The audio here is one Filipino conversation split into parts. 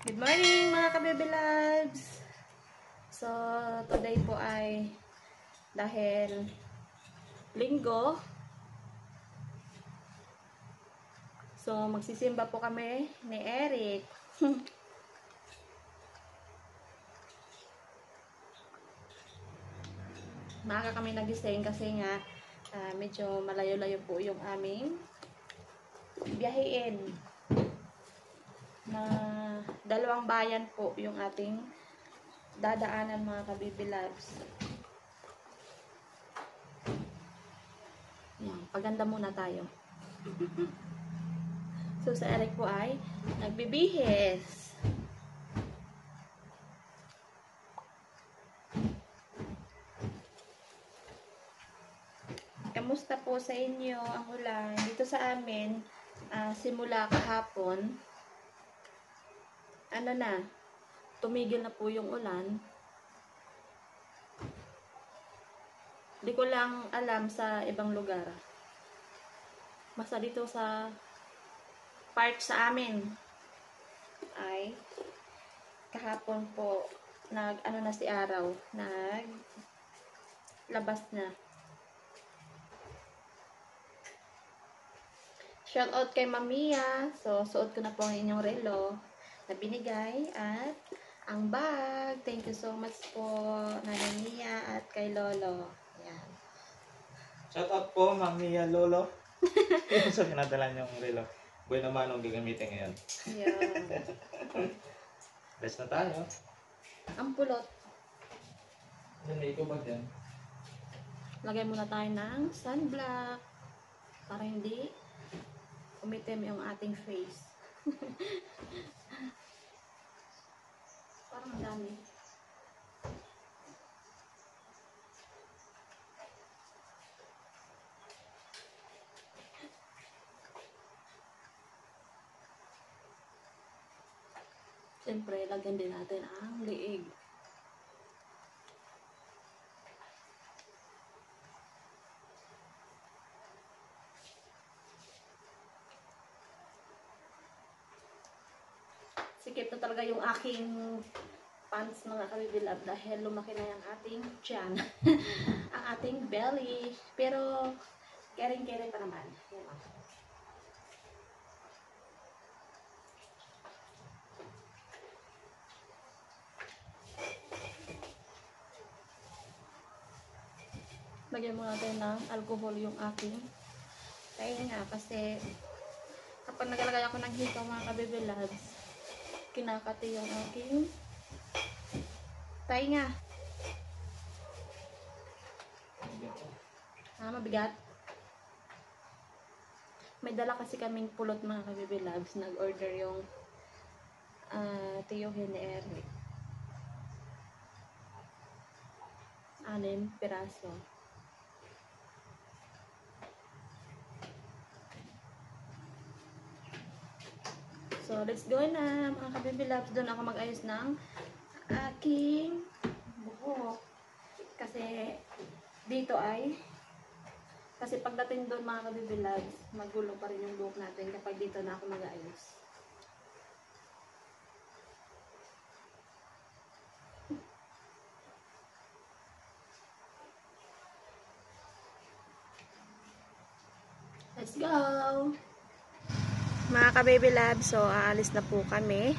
Good morning mga ka-baby loves! So, today po ay dahil linggo. So, magsisimba po kami ni Eric. Maaga kami nagising kasi nga medyo malayo-layo po yung aming biyahein. Na dalawang bayan po yung ating dadaanan mga ka-baby loves. Yan, paganda muna tayo. So, sa Eric po ay nagbibihis. Kamusta po sa inyo ang ulan? Dito sa amin, simula kahapon, tumigil na po yung ulan. Di ko lang alam sa ibang lugar. Basta dito sa part sa amin ay kahapon po na si araw, labas na. Shout out kay Mamiya. So, suot ko na po ang inyong relo na binigay at ang bag. Thank you so much po Nanay Mia at kay Lolo. Ayan. Shout out po Mamiya Lolo. Yung sa pinadala niyong relo. Buhay naman ang gagamitin ngayon. Ayan. Rest na tayo. Ang pulot. Yan, may ito ba dyan? Lagay muna tayo ng sunblock para hindi umitim yung ating face. Parang dami. Siyempre, lagyan din natin ang liig. Sikip na talaga yung aking pants mga kabibilab dahil lumaki na yung ating tiyan. Ang ating belly. Pero, kering-kering pa naman. Yan o. Lagyan mo natin ng alcohol yung aking tainga kasi kapag nagalagay ako ng hikaw mga kabibilabs, kinakati yung aking tainga. Mabigat. May dala kasi kaming pulot mga kabibilabs. Nag-order yung tiyuhin ni Eric. 6 piraso. So, let's go na mga kabibilabs. Doon ako mag-ayos ng aking buhok. Kasi dito kasi pagdating doon mga kabibilabs, magulo pa rin yung buhok natin kapag dito na ako mag-ayos. Let's go! Mga ka-baby lab, so aalis na po kami.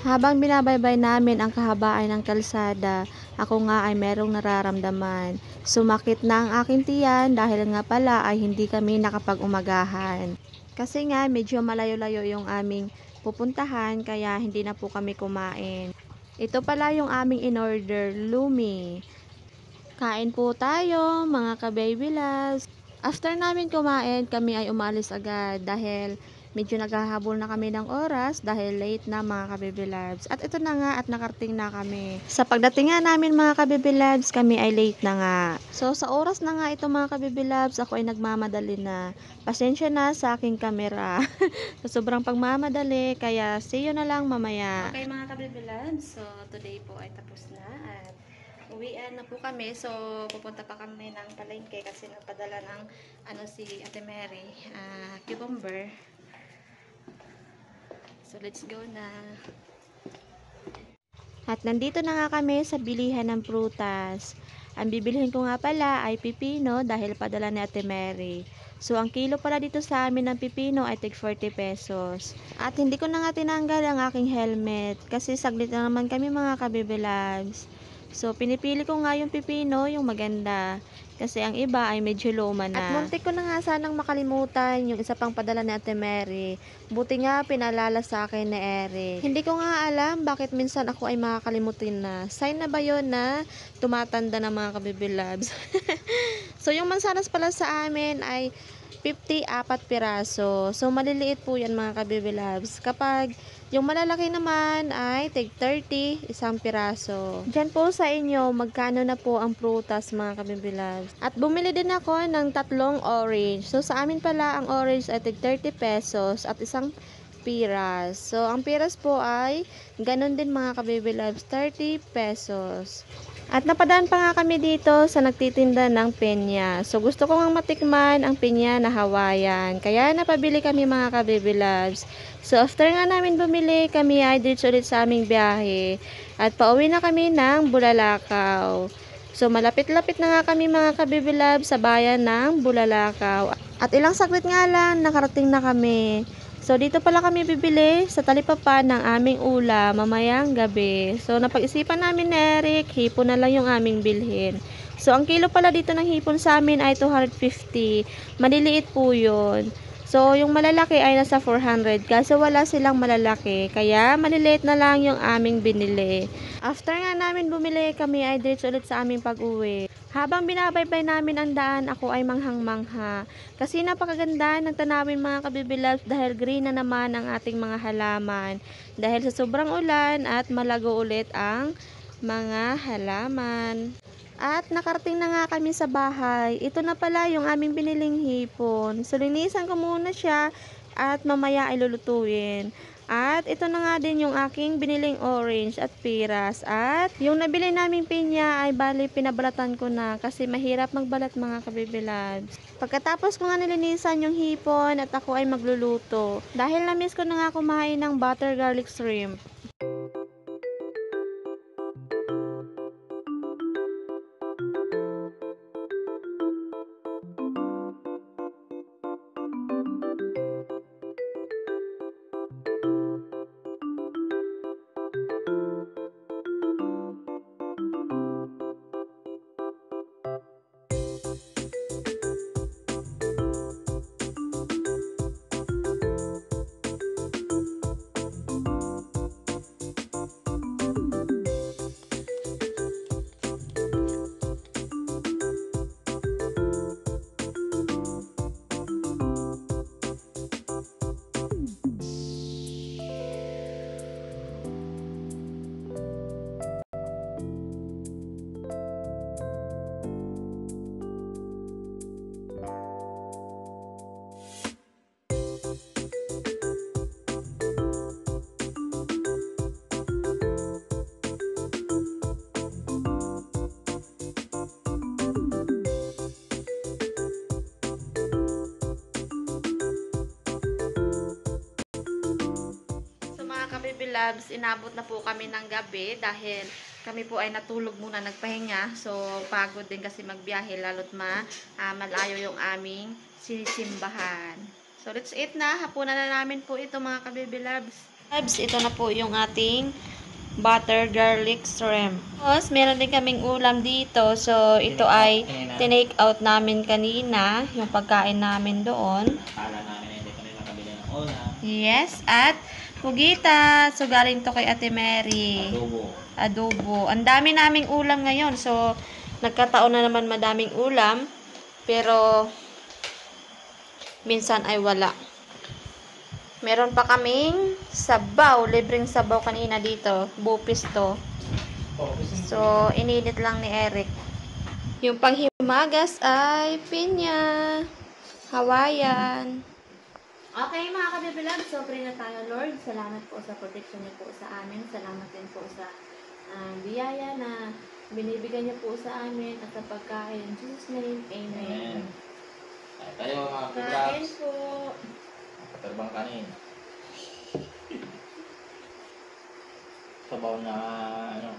Habang binabaybay namin ang kahabaan ng kalsada, ako nga ay merong nararamdaman. Sumakit na ang aking tiyan dahil nga pala ay hindi kami nakapag-umagahan. Kasi nga medyo malayo-layo yung aming pupuntahan kaya hindi na po kami kumain. Ito pala yung aming in-order, Lumi. Kain po tayo mga ka-baby loves. After namin kumain, kami ay umalis agad dahil medyo naghahabol na kami ng oras dahil late na mga ka-baby loves. At ito na nga at nakarating na kami. Sa pagdating nga namin mga ka-baby loves, kami ay late na nga. So sa oras na nga ito mga ka-baby loves, ako ay nagmamadali na. Pasensya na sa aking kamera. So, sobrang pagmamadali, kaya see you na lang mamaya. Okay mga ka-baby loves, so today po ay tapos na at uwian na po kami. So, pupunta pa kami ng palengke kasi nagpadala ng si Ate Mary, cucumber. So, let's go na. At nandito na nga kami sa bilihan ng prutas. Ang bibilhin ko nga pala ay pipino dahil padala ni Ate Mary. So, ang kilo pala dito sa amin ng pipino ay tig 40 pesos. At hindi ko na nga tinanggal ang aking helmet kasi saglit na naman kami mga ka-baby loves. So, pinipili ko nga yung pipino, yung maganda. Kasi ang iba ay medyo luma na. At muntik ko na nga sanang makalimutan yung isa pang padala ni Ate Mary. Buti nga pinalala sa akin ni Eric. Hindi ko nga alam bakit minsan ako ay makakalimutin na. Sign na ba yun na tumatanda na mga ka-baby loves? So, yung mansanas pala sa amin ay 54 piraso. So, maliliit po yan mga ka-baby loves. Kapag yung malalaki naman ay tig 30, isang piraso. Diyan po sa inyo, magkano na po ang prutas mga ka-baby loves. At bumili din ako ng 3 orange. So, sa amin pala, ang orange ay tig 30 pesos at isang piras. So, ang piras po ay ganun din mga ka-baby loves, 30 pesos. At napadaan pa nga kami dito sa nagtitinda ng penya. So, gusto ko nga matikman ang penya na Hawaiian. Kaya napabili kami mga ka-baby loves. So, after nga namin bumili, kami ay diretso ulit sa aming biyahe. At pauwi na kami ng Bulalakaw. So, malapit-lapit na nga kami mga ka-baby loves sa bayan ng Bulalakaw. At ilang saglit nga lang, nakarating na kami. So, dito pala kami bibili sa talipapa ng aming ulam mamayang gabi. So, napag-isipan namin ni Eric, hipon na lang yung aming bilhin. So, ang kilo pala dito ng hipon sa amin ay 250. Maliliit po yun. So, yung malalaki ay nasa 400. Kaso wala silang malalaki. Kaya, maliliit na lang yung aming binili. After nga namin bumili, kami ay diretso ulit sa aming pag-uwi. Habang binabaybay namin ang daan, ako ay manghang-mangha. Kasi napakaganda ng tanawin mga ka-baby loves dahil green na naman ang ating mga halaman. Dahil sa sobrang ulan at malago ulit ang mga halaman. At nakarating na nga kami sa bahay. Ito na pala yung aming biniling hipon. So, linisan ko muna siya at mamaya ay lulutuin. At ito na nga din yung aking biniling orange at piras. At yung nabili naming pinya ay bali pinabalatan ko na kasi mahirap magbalat mga ka-baby loves. Pagkatapos ko nga nilinisan yung hipon at ako ay magluluto. Dahil na-miss ko na nga kumain ng butter garlic shrimp. Baby loves, inabot na po kami ng gabi dahil kami po ay natulog muna nagpahinga. So, pagod din kasi magbiyahe lalo't malayo yung aming sinisimbahan. So, let's eat na. Hapunan na namin po ito mga ka-baby loves. Ito na po yung ating butter garlic shrimp. Tapos, meron din kaming ulam dito. So, ito ay tinake out namin kanina. Yung pagkain namin doon. Akala namin hindi kami makabili ng ulam. Yes, at pugita. So, galing to kay Ate Mary. Adobo. Ang dami naming ulam ngayon. So, nagkataon na naman madaming ulam. Pero, minsan ay wala. Meron pa kaming sabaw. Libreng sabaw kanina dito. Bupis to. So, ininit lang ni Eric. Yung panghimagas ay pinya. Hawaiian. Okay, mga kabibilag. So, pray na tayo, Lord. Salamat po sa protection niyo po sa amin. Salamat din po sa biyaya na binibigay niyo po sa amin at sa pagkain. In Jesus' name, Amen. Tayo mga Kain vlogs. po. Terbang kanin. Sabaw na ano.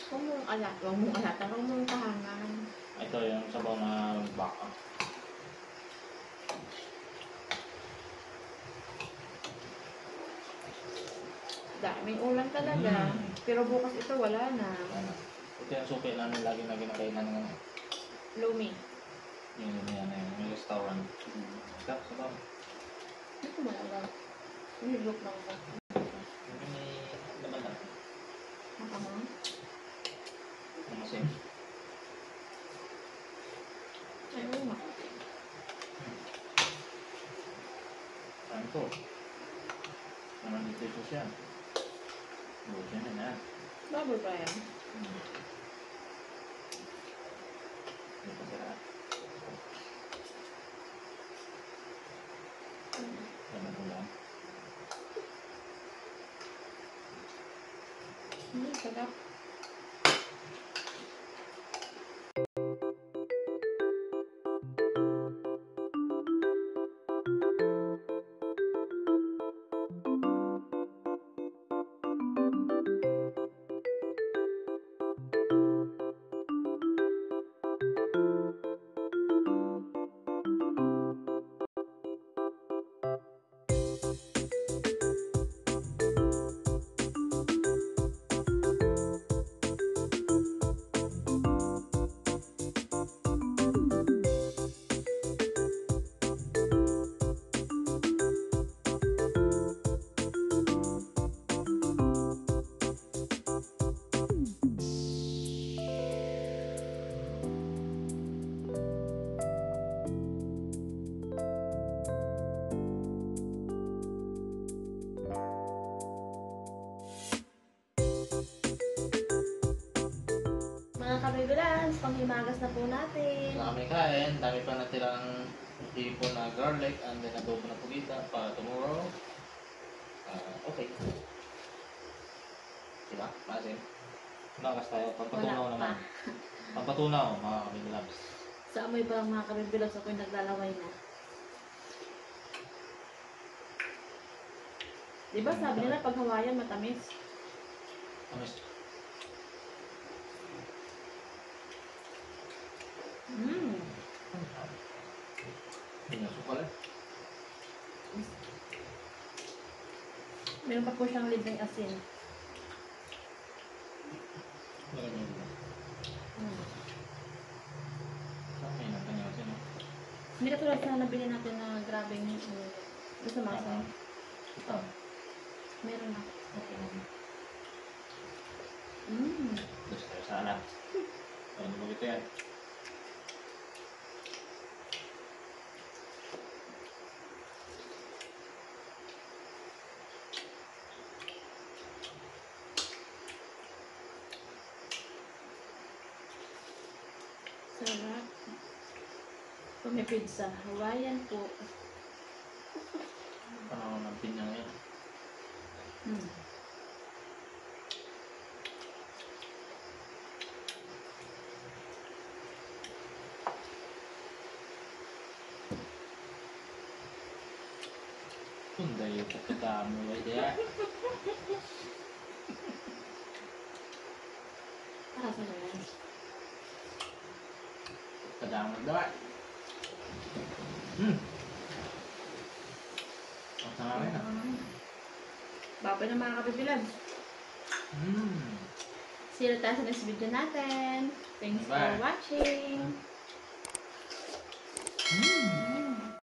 Huwag mong alata. Huwag mong kahangan. Ito yung sabaw na baka. Daming ulan talaga. Pero bukas ito wala na. Ano? Ito yung suki namin lagi na ginakainan ng Lumi. yung may restaurant. Stop, sabaw. Ito malaga. Nilok lang ko. Yung may laman na. Makamang. Ang masim. Ay, oo nga. Ano to? Naman dito ito siya. Buti na na. Bubble pa yan. Ito sila. Laman ulam. Sarap. Mga kabibilans, panghimagas na po natin. Sa kami kain, dami pa natirang hipon na garlic and then adobo na pugita para tomorrow. Okay. Diba? Masin. Magas tayo. Pampatunaw Wala naman. pa. Pampatunaw, mga kabibilabs. Sa amoy pa lang mga kabibilans ako'y naglalaway na. Diba sabi nila pag Hawaiian matamis? Amis. Pinasok pala. Meron pa po siyang libreng asin. Lagyan mo. May natanya kasi no. Hindi ka tulad sa nabili natin na grabing gusto masa. Ito. Meron na. Okay. Gusto tayo sana. Ano mo ito yan? Sarap. Kung may pizza, Hawaiian po. Panahon ng pinya ngayon. Kunday yung pagkakamo ay diya. Para sa yan. Kadamag daw. Ang sarami na. Babay na mga kapipilan. See you tayo sa next video natin. Thanks for Bye. watching.